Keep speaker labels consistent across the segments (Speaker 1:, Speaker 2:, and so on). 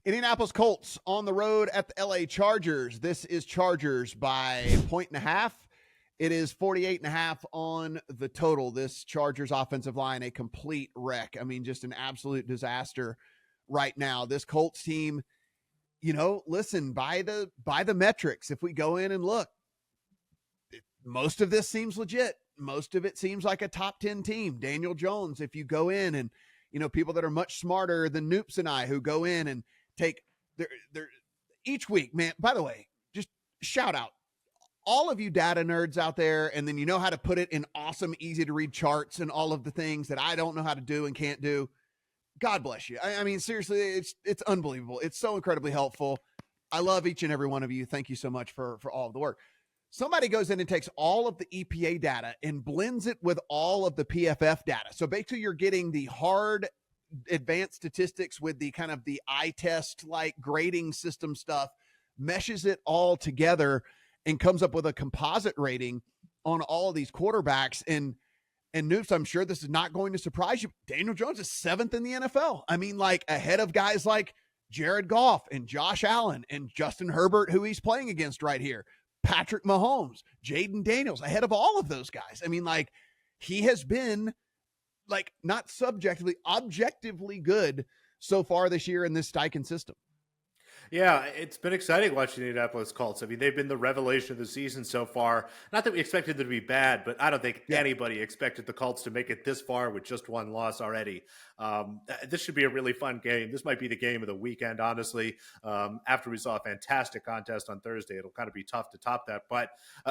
Speaker 1: Indianapolis Colts on the road at the LA Chargers. This is Chargers by 1.5. It is 48.5 on the total. This Chargers offensive line, a complete wreck. I mean, just an absolute disaster right now. This Colts team, listen, by the metrics, if we go in and look, most of this seems legit. Most of it seems like a top 10 team. Daniel Jones, if you go in and, people that are much smarter than Noops and I who go in and take their each week, man. By the way, just shout out all of you data nerds out there, and then you know how to put it in awesome, easy to read charts and all of the things that I don't know how to do and can't do. God bless you. I mean, seriously, it's unbelievable. It's so incredibly helpful. I love each and every one of you. Thank you so much for all of the work. Somebody goes in and takes all of the EPA data and blends it with all of the PFF data. So basically you're getting the hard advanced statistics with the kind of the eye test like grading system stuff, meshes it all together and comes up with a composite rating on all of these quarterbacks. And Noops, I'm sure this is not going to surprise you. Daniel Jones is 7th in the NFL. I mean, like ahead of guys like Jared Goff and Josh Allen and Justin Herbert, who he's playing against right here. Patrick Mahomes, Jaden Daniels, ahead of all of those guys. I mean, like he has been like not subjectively, objectively good so far this year in this Steichen system.
Speaker 2: Yeah, it's been exciting watching the Indianapolis Colts. I mean, they've been the revelation of the season so far. Not that we expected them to be bad, but I don't think anybody expected the Colts to make it this far with just one loss already. This should be a really fun game. This might be the game of the weekend, honestly. After we saw a fantastic contest on Thursday, it'll kind of be tough to top that. But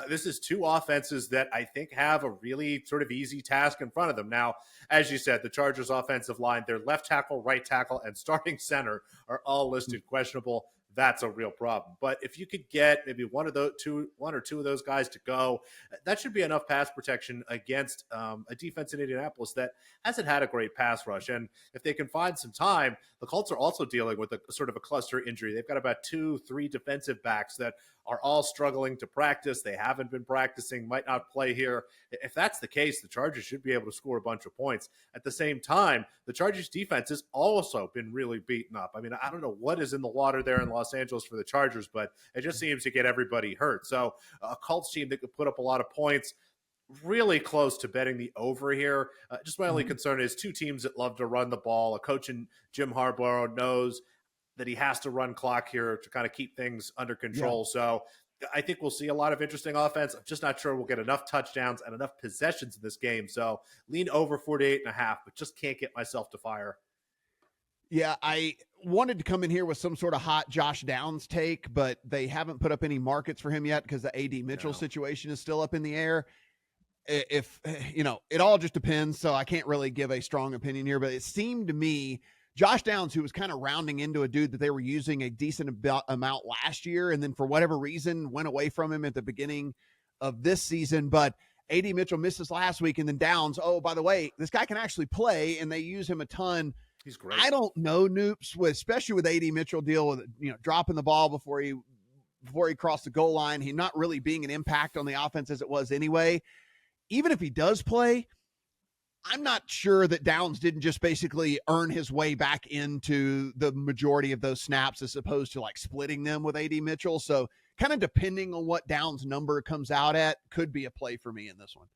Speaker 2: this is two offenses that I think have a really sort of easy task in front of them. Now, as you said, the Chargers offensive line, their left tackle, right tackle, and starting center are all listed questionable. That's a real problem. But if you could get maybe one or two of those guys to go, that should be enough pass protection against a defense in Indianapolis that hasn't had a great pass rush. And if they can find some time, the Colts are also dealing with a sort of a cluster injury. They've got about 2-3 defensive backs that are all struggling to practice. They haven't been practicing, might not play here. If that's the case, the Chargers should be able to score a bunch of points. At the same time, the Chargers defense has also been really beaten up. I mean, I don't know what is in the water there in Los Angeles for the Chargers, but it just seems to get everybody hurt. So a Colts team that could put up a lot of points, really close to betting the over here. Just my only concern is two teams that love to run the ball. A coach in Jim Harbaugh knows that he has to run clock here to kind of keep things under control. Yeah. So I think we'll see a lot of interesting offense. I'm just not sure we'll get enough touchdowns and enough possessions in this game. So lean over 48.5, but just can't get myself to fire.
Speaker 1: Yeah, I wanted to come in here with some sort of hot Josh Downs take, but they haven't put up any markets for him yet because the AD Mitchell situation is still up in the air. If, it all just depends. So I can't really give a strong opinion here, but it seemed to me Josh Downs, who was kind of rounding into a dude that they were using a decent amount last year, and then for whatever reason went away from him at the beginning of this season. But AD Mitchell misses last week, and then Downs, oh, by the way, this guy can actually play, and they use him a ton.
Speaker 2: He's great.
Speaker 1: I don't know, Noops, especially with AD Mitchell deal with, dropping the ball before he crossed the goal line. He not really being an impact on the offense as it was anyway. Even if he does play, I'm not sure that Downs didn't just basically earn his way back into the majority of those snaps as opposed to like splitting them with AD Mitchell. So kind of depending on what Downs number comes out at could be a play for me in this one.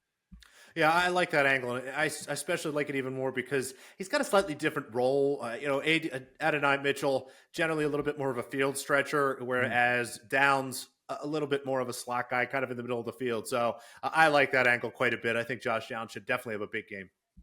Speaker 2: Yeah, I like that angle. I especially like it even more because he's got a slightly different role. Adonai Mitchell, generally a little bit more of a field stretcher, whereas Downs, a little bit more of a slot guy, kind of in the middle of the field. So I like that angle quite a bit. I think Josh Downs should definitely have a big game.